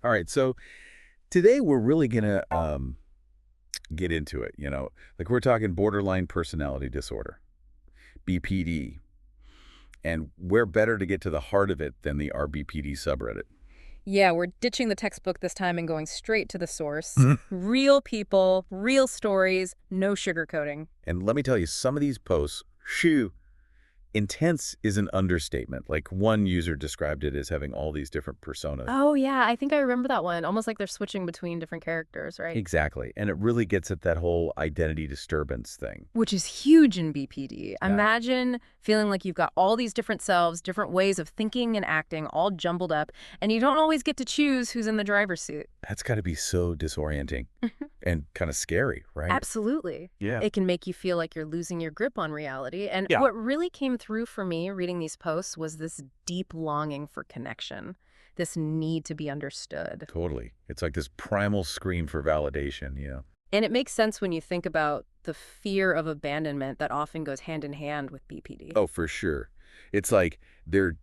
All right, so today we're really gonna get into it. Like we're talking borderline personality disorder, BPD, and where better to get to the heart of it than the RBPD subreddit. Yeah, we're ditching the textbook this time and going straight to the source. Real people, real stories, no sugarcoating. And let me tell you, some of these posts, shoo, intense is an understatement. Like one user described it as having all these different personas. Oh, yeah, I think I remember that one. Almost like they're switching between different characters, right? Exactly, and it really gets at that whole identity disturbance thing. Which is huge in BPD. Yeah. Imagine feeling like you've got all these different selves, different ways of thinking and acting, all jumbled up, and you don't always get to choose who's in the driver's seat. That's got to be so disorienting and kind of scary, right? Absolutely. Yeah. It can make you feel like you're losing your grip on reality. And Yeah. what really came through for me reading these posts was this deep longing for connection, this need to be understood. Totally. It's like this primal scream for validation, And it makes sense when you think about the fear of abandonment that often goes hand in hand with BPD. Oh, for sure. It's like they're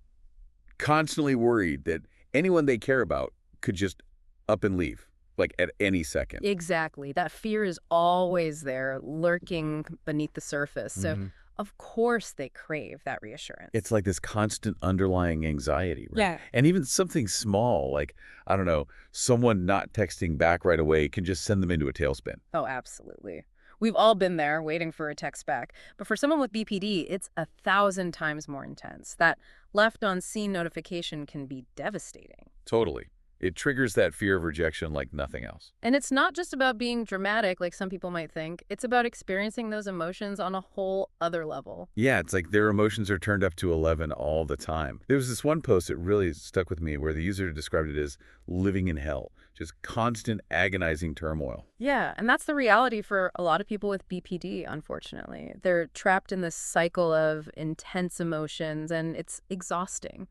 constantly worried that anyone they care about could just up and leave, like at any second. Exactly. That fear is always there, lurking beneath the surface. So, Mhm. of course, they crave that reassurance. It's like this constant underlying anxiety, right? Yeah. And even something small, like, I don't know, someone not texting back right away can just send them into a tailspin. Oh, absolutely. We've all been there waiting for a text back. But for someone with BPD, it's 1,000 times more intense. That left on scene notification can be devastating. Totally. It triggers that fear of rejection like nothing else. And it's not just about being dramatic like some people might think. It's about experiencing those emotions on a whole other level. Yeah, it's like their emotions are turned up to 11 all the time. There was this one post that really stuck with me where the user described it as living in hell, just constant agonizing turmoil. Yeah, and that's the reality for a lot of people with BPD, unfortunately. They're trapped in this cycle of intense emotions, and it's exhausting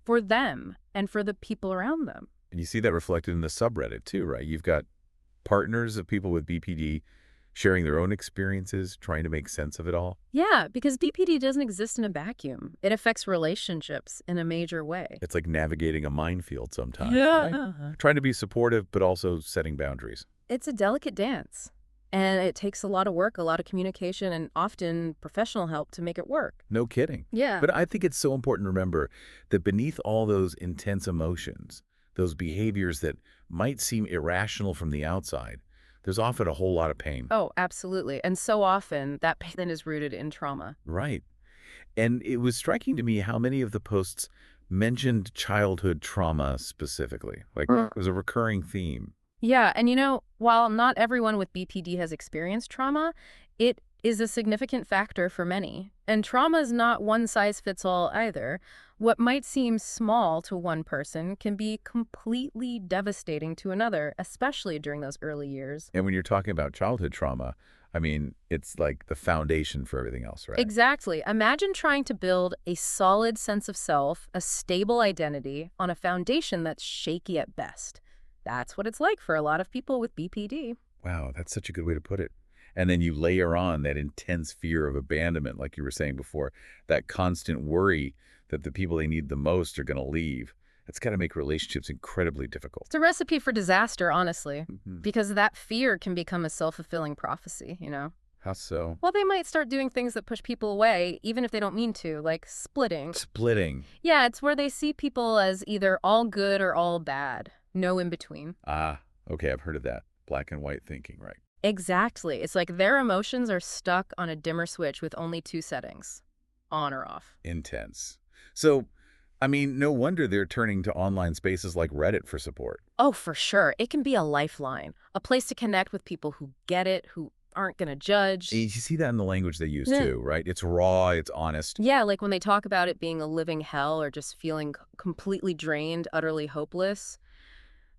for them and for the people around them. And you see that reflected in the subreddit too, right? You've got partners of people with BPD sharing their own experiences, trying to make sense of it all. Yeah, because BPD doesn't exist in a vacuum. It affects relationships in a major way. It's like navigating a minefield sometimes, right? Yeah. Trying to be supportive, but also setting boundaries. It's a delicate dance, and it takes a lot of work, a lot of communication, and often professional help to make it work. No kidding. Yeah. But I think it's so important to remember that beneath all those intense emotions, those behaviors that might seem irrational from the outside, there's often a whole lot of pain. Oh, absolutely. And so often that pain is rooted in trauma. Right. And it was striking to me how many of the posts mentioned childhood trauma specifically. Like it was a recurring theme. Yeah, and while not everyone with BPD has experienced trauma, it is a significant factor for many. And trauma is not one size fits all either. What might seem small to one person can be completely devastating to another, especially during those early years. And when you're talking about childhood trauma, I mean, it's like the foundation for everything else, right? Exactly. Imagine trying to build a solid sense of self, a stable identity, on a foundation that's shaky at best. That's what it's like for a lot of people with BPD. Wow, that's such a good way to put it. And then you layer on that intense fear of abandonment, like you were saying before, that constant worry that the people they need the most are going to leave. That's got to make relationships incredibly difficult. It's a recipe for disaster, honestly, Mhm. because that fear can become a self-fulfilling prophecy. How so? Well, they might start doing things that push people away, even if they don't mean to, like splitting. Splitting. Yeah, it's where they see people as either all good or all bad. No in between. Ah, okay, I've heard of that. Black and white thinking, right? Exactly. It's like their emotions are stuck on a dimmer switch with only two settings, on or off. Intense. So, I mean, no wonder they're turning to online spaces like Reddit for support. Oh, for sure. It can be a lifeline, a place to connect with people who get it, who aren't going to judge. And you see that in the language they use Yeah. too, right? It's raw, it's honest. Yeah, like when they talk about it being a living hell or just feeling completely drained, utterly hopeless,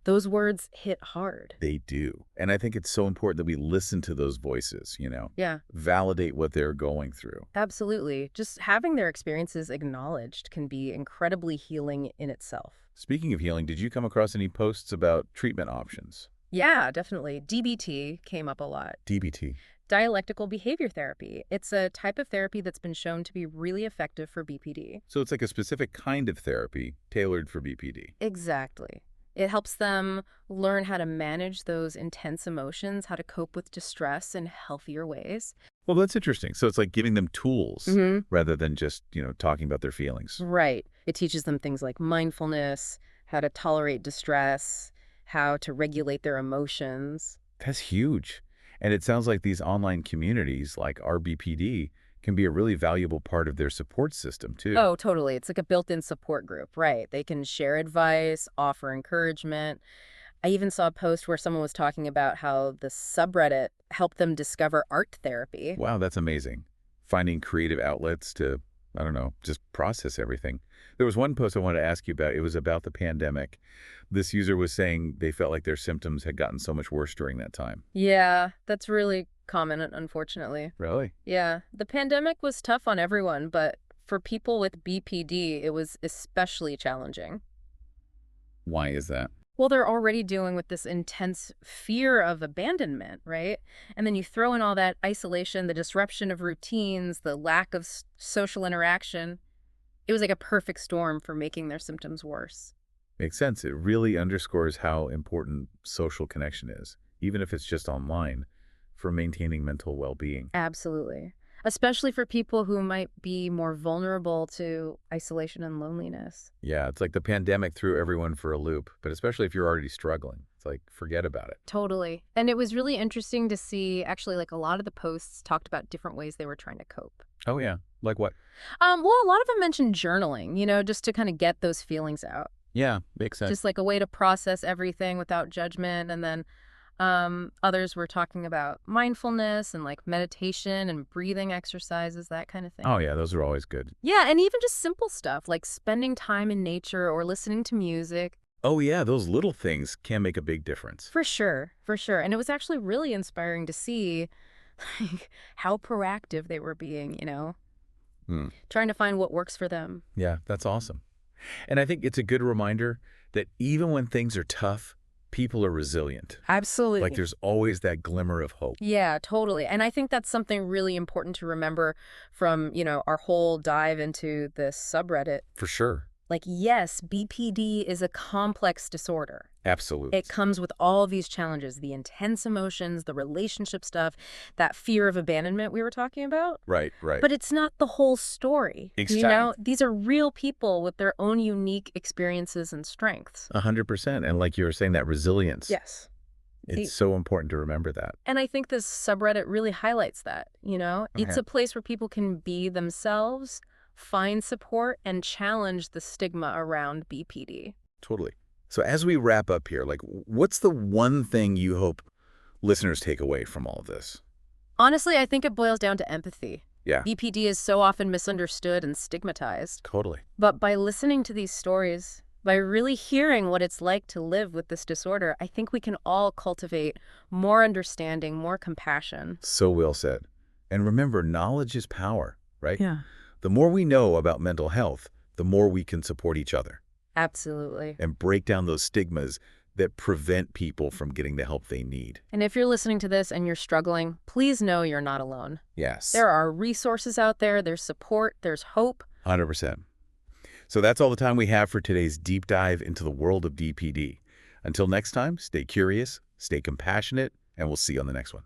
those words hit hard. They do. And I think it's so important that we listen to those voices, Yeah, validate what they're going through. absolutely. Just having their experiences acknowledged can be incredibly healing in itself. Speaking of healing, did you come across any posts about treatment options? Yeah, definitely. DBT came up a lot. DBT. Dialectical behavior therapy. It's a type of therapy that's been shown to be really effective for BPD. So it's like a specific kind of therapy tailored for BPD. Exactly. It helps them learn how to manage those intense emotions, how to cope with distress in healthier ways. Well, that's interesting. So it's like giving them tools Hmm. rather than just, talking about their feelings. Right. It teaches them things like mindfulness, how to tolerate distress, how to regulate their emotions. That's huge. And it sounds like these online communities like RBPD can be a really valuable part of their support system, too. Oh, totally. It's like a built-in support group, right? They can share advice, offer encouragement. I even saw a post where someone was talking about how the subreddit helped them discover art therapy. Wow, that's amazing. Finding creative outlets to, I don't know, just process everything. There was one post I wanted to ask you about. It was about the pandemic. This user was saying they felt like their symptoms had gotten so much worse during that time. Yeah, that's really common, unfortunately. Really? Yeah, the pandemic was tough on everyone, but for people with BPD, it was especially challenging. Why is that? Well, they're already dealing with this intense fear of abandonment, right? And then you throw in all that isolation, the disruption of routines, the lack of social interaction. It was like a perfect storm for making their symptoms worse. Makes sense. It really underscores how important social connection is, even if it's just online, for maintaining mental well-being. Absolutely. Especially for people who might be more vulnerable to isolation and loneliness. Yeah, it's like the pandemic threw everyone for a loop, but especially if you're already struggling. It's like, forget about it. Totally. And it was really interesting to see, actually, like a lot of the posts talked about different ways they were trying to cope. Oh, yeah. Like what? Well, a lot of them mentioned journaling, just to kind of get those feelings out. Yeah, makes sense. Just like a way to process everything without judgment. And then others were talking about mindfulness and like meditation and breathing exercises, that kind of thing. Oh, yeah, those are always good. Yeah, and even just simple stuff like spending time in nature or listening to music. Oh, yeah, those little things can make a big difference. For sure, for sure. And it was actually really inspiring to see like how proactive they were being, Hmm. trying to find what works for them. Yeah, that's awesome. And I think it's a good reminder that even when things are tough, people are resilient. Absolutely. Like there's always that glimmer of hope. Yeah, totally. And I think that's something really important to remember from our whole dive into this subreddit. For sure. Like, yes, BPD is a complex disorder. Absolutely. It comes with all these challenges, the intense emotions, the relationship stuff, that fear of abandonment we were talking about. Right, right. But it's not the whole story. Exactly. These are real people with their own unique experiences and strengths. 100%. And like you were saying, that resilience. Yes. It's so important to remember that. And I think this subreddit really highlights that. It's Okay. a place where people can be themselves, find support, and challenge the stigma around BPD. Totally. So as we wrap up here, like what's the one thing you hope listeners take away from all of this? Honestly, I think it boils down to empathy. Yeah, BPD is so often misunderstood and stigmatized. totally. But by listening to these stories, by really hearing what it's like to live with this disorder, I think we can all cultivate more understanding, more compassion. So well said. And remember, knowledge is power, right? Yeah. The more we know about mental health, the more we can support each other Absolutely. and break down those stigmas that prevent people from getting the help they need. And if you're listening to this and you're struggling, please know you're not alone. Yes. There are resources out there, there's support, there's hope. 100%. So that's all the time we have for today's deep dive into the world of BPD. Until next time, stay curious, stay compassionate, and we'll see you on the next one.